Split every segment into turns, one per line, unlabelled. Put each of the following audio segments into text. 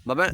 बाबा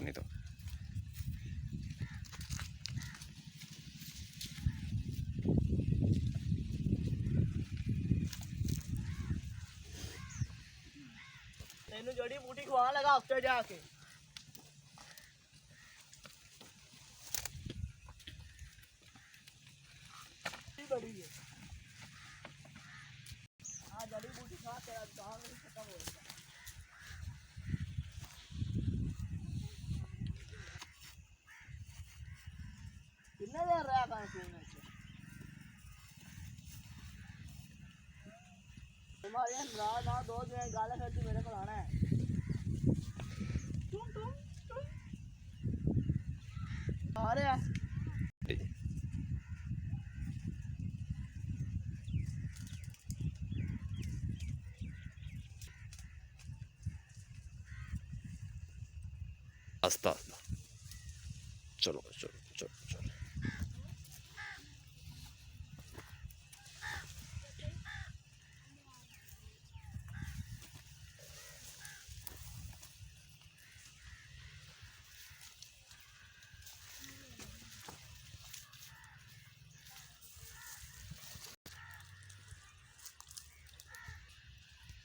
नहीं तो
तेनू जड़ी बूटी खवा लगा हफ्ते जाके बड़ी है। हाँ जड़ी बूटी खा तेरा काम नहीं खत्म हो गया। कितना देर रहा कहाँ सोने से तुम्हारे यहाँ रात ना 2 दिन गाला करती मेरे को आना है। आ रहे हैं
आस्ता आस्ता चलो चलो चलो चलो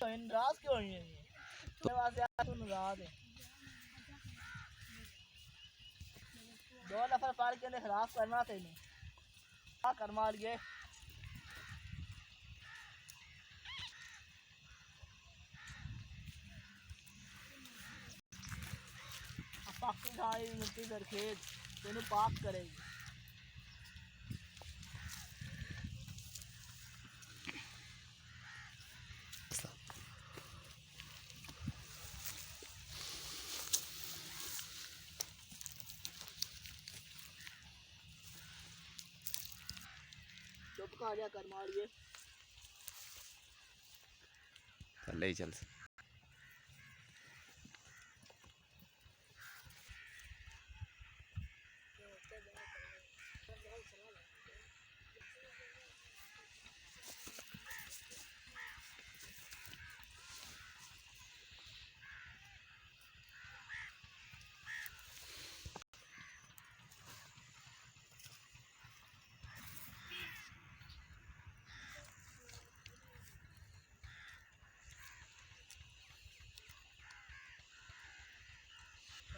तो नाराज क्यों नहीं है ये मेरे वास्ते यार तू नाराज है 2 नफर पार के लिए खिलाफ करना तेने क्या कर मार गए पाकी खाई मिट्टी कर खेत तेनू पाक करेगी चुप खा जा कर मारिए
ले चल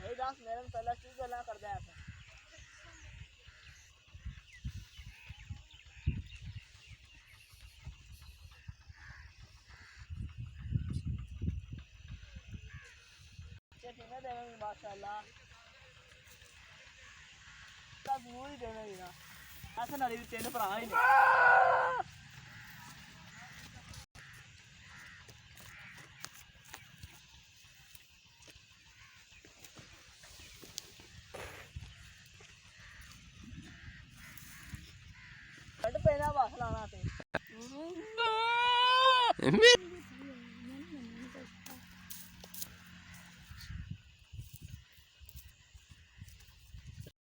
भाई दास मेरे में पहला चीज गला कर दिया था कितने देंगे माशाल्लाह तब वो ही देना ही ना ऐसा ना रही तेरे पर आ ही नहीं कट पहना बास लाना थे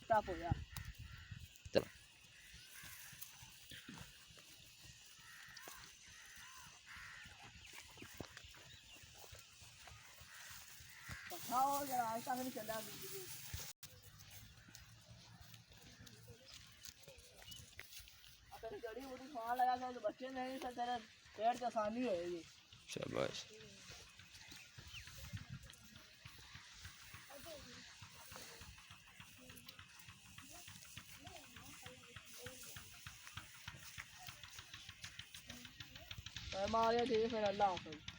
स्टॉप हो गया
चलो
पठाओ जरा आज तक नहीं चला अगर जड़ी बूटी खा लगा तो बच्चे नहीं तो तेरे पेट की आसानी होएगी
शाबाश
मारिया ठीक है फिर अल्लाह हाफ़िज़।